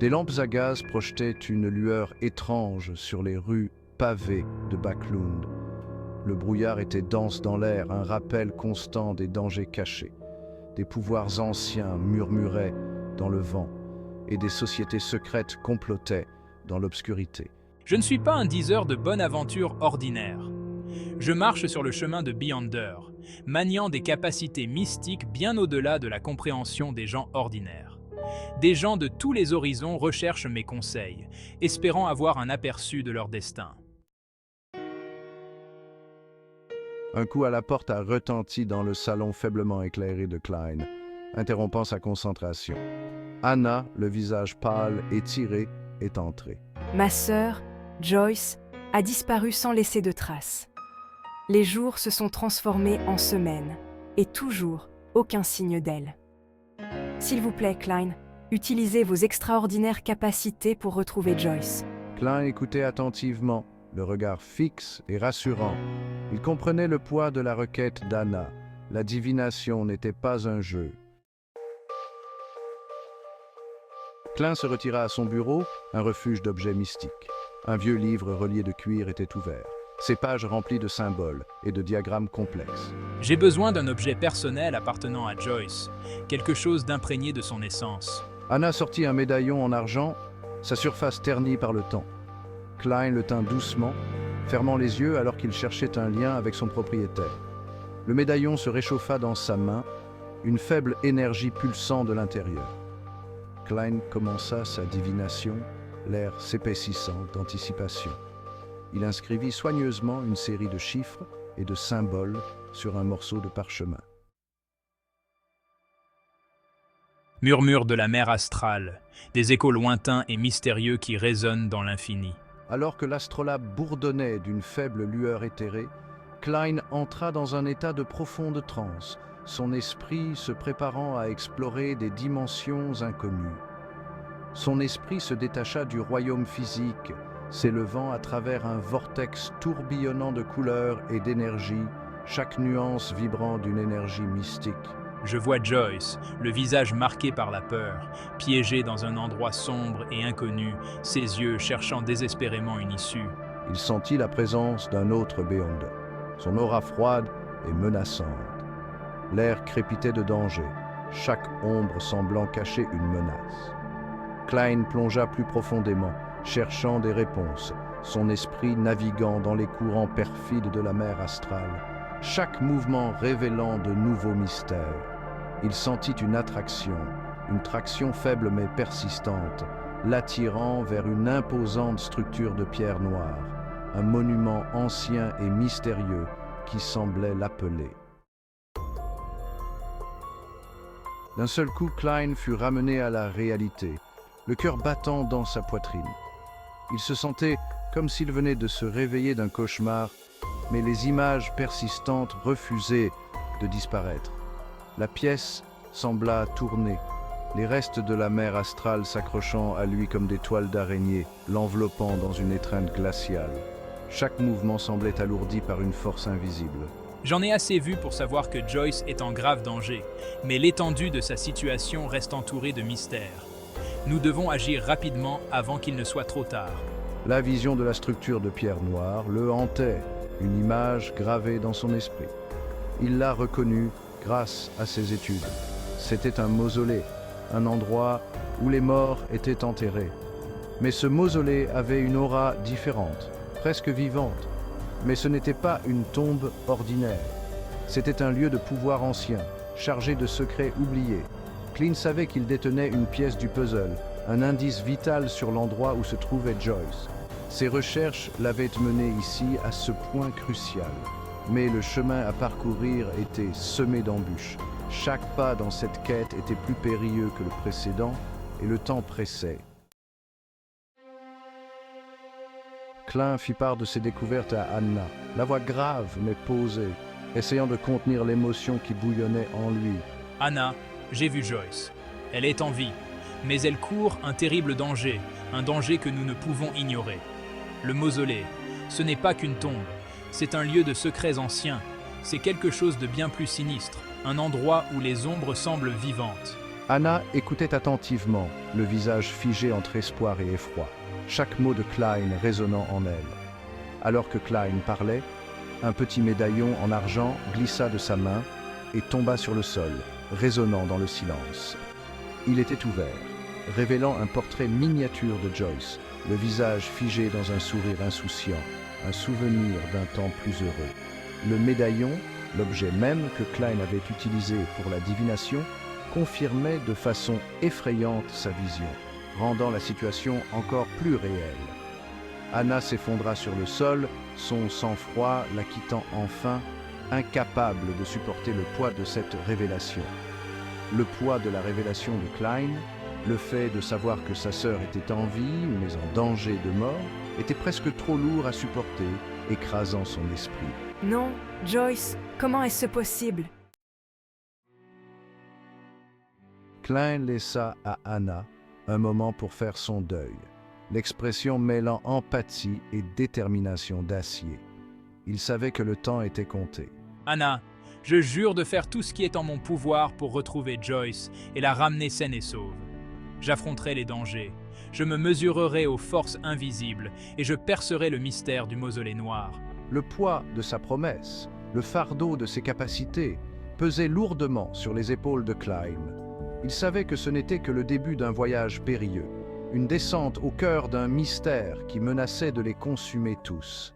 Des lampes à gaz projetaient une lueur étrange sur les rues pavées de Backlund. Le brouillard était dense dans l'air, un rappel constant des dangers cachés. Des pouvoirs anciens murmuraient dans le vent et des sociétés secrètes complotaient dans l'obscurité. Je ne suis pas un diseur de bonne aventure ordinaire. Je marche sur le chemin de Beyonder, maniant des capacités mystiques bien au-delà de la compréhension des gens ordinaires. Des gens de tous les horizons recherchent mes conseils, espérant avoir un aperçu de leur destin. Un coup à la porte a retenti dans le salon faiblement éclairé de Klein, interrompant sa concentration. Anna, le visage pâle et tiré, est entrée. Ma sœur, Joyce, a disparu sans laisser de traces. Les jours se sont transformés en semaines, et toujours aucun signe d'elle. S'il vous plaît, Klein, utilisez vos extraordinaires capacités pour retrouver Joyce. Klein écoutait attentivement, le regard fixe et rassurant. Il comprenait le poids de la requête d'Anna. La divination n'était pas un jeu. Klein se retira à son bureau, un refuge d'objets mystiques. Un vieux livre relié de cuir était ouvert, ses pages remplies de symboles et de diagrammes complexes. J'ai besoin d'un objet personnel appartenant à Joyce, quelque chose d'imprégné de son essence. Anna sortit un médaillon en argent, sa surface ternie par le temps. Klein le tint doucement, fermant les yeux alors qu'il cherchait un lien avec son propriétaire. Le médaillon se réchauffa dans sa main, une faible énergie pulsant de l'intérieur. Klein commença sa divination, l'air s'épaississant d'anticipation. Il inscrivit soigneusement une série de chiffres et de symboles sur un morceau de parchemin. Murmure de la mer astrale, des échos lointains et mystérieux qui résonnent dans l'infini. Alors que l'astrolabe bourdonnait d'une faible lueur éthérée, Klein entra dans un état de profonde transe, son esprit se préparant à explorer des dimensions inconnues. Son esprit se détacha du royaume physique, s'élevant à travers un vortex tourbillonnant de couleurs et d'énergie, chaque nuance vibrant d'une énergie mystique. Je vois Joyce, le visage marqué par la peur, piégé dans un endroit sombre et inconnu, ses yeux cherchant désespérément une issue. Il sentit la présence d'un autre Beyonder, son aura froide et menaçante. L'air crépitait de danger, chaque ombre semblant cacher une menace. Klein plongea plus profondément, cherchant des réponses, son esprit naviguant dans les courants perfides de la mer astrale, chaque mouvement révélant de nouveaux mystères. Il sentit une attraction, une traction faible mais persistante, l'attirant vers une imposante structure de pierre noire, un monument ancien et mystérieux qui semblait l'appeler. D'un seul coup, Klein fut ramené à la réalité, le cœur battant dans sa poitrine. Il se sentait comme s'il venait de se réveiller d'un cauchemar, mais les images persistantes refusaient de disparaître. La pièce sembla tourner, les restes de la mer astrale s'accrochant à lui comme des toiles d'araignée, l'enveloppant dans une étreinte glaciale. Chaque mouvement semblait alourdi par une force invisible. J'en ai assez vu pour savoir que Joyce est en grave danger, mais l'étendue de sa situation reste entourée de mystères. Nous devons agir rapidement avant qu'il ne soit trop tard. La vision de la structure de pierre noire le hantait, une image gravée dans son esprit. Il l'a reconnue grâce à ses études. C'était un mausolée, un endroit où les morts étaient enterrés. Mais ce mausolée avait une aura différente, presque vivante. Mais ce n'était pas une tombe ordinaire. C'était un lieu de pouvoir ancien, chargé de secrets oubliés. Klein savait qu'il détenait une pièce du puzzle, un indice vital sur l'endroit où se trouvait Joyce. Ses recherches l'avaient mené ici à ce point crucial. Mais le chemin à parcourir était semé d'embûches. Chaque pas dans cette quête était plus périlleux que le précédent et le temps pressait. Klein fit part de ses découvertes à Anna, la voix grave mais posée, essayant de contenir l'émotion qui bouillonnait en lui. Anna, j'ai vu Joyce. Elle est en vie, mais elle court un terrible danger, un danger que nous ne pouvons ignorer. Le mausolée, ce n'est pas qu'une tombe, c'est un lieu de secrets anciens, c'est quelque chose de bien plus sinistre, un endroit où les ombres semblent vivantes. Anna écoutait attentivement, le visage figé entre espoir et effroi, chaque mot de Klein résonnant en elle. Alors que Klein parlait, un petit médaillon en argent glissa de sa main et tomba sur le sol, résonnant dans le silence. Il était ouvert, révélant un portrait miniature de Joyce, le visage figé dans un sourire insouciant, un souvenir d'un temps plus heureux. Le médaillon, l'objet même que Klein avait utilisé pour la divination, confirmait de façon effrayante sa vision, rendant la situation encore plus réelle. Anna s'effondra sur le sol, son sang-froid la quittant enfin, incapable de supporter le poids de cette révélation. Le poids de la révélation de Klein, le fait de savoir que sa sœur était en vie, mais en danger de mort, était presque trop lourd à supporter, écrasant son esprit. Non, Joyce, comment est-ce possible? Klein laissa à Anna un moment pour faire son deuil, l'expression mêlant empathie et détermination d'acier. Il savait que le temps était compté. Anna, je jure de faire tout ce qui est en mon pouvoir pour retrouver Joyce et la ramener saine et sauve. J'affronterai les dangers, je me mesurerai aux forces invisibles et je percerai le mystère du mausolée noir. Le poids de sa promesse, le fardeau de ses capacités, pesait lourdement sur les épaules de Klein. Il savait que ce n'était que le début d'un voyage périlleux, une descente au cœur d'un mystère qui menaçait de les consumer tous.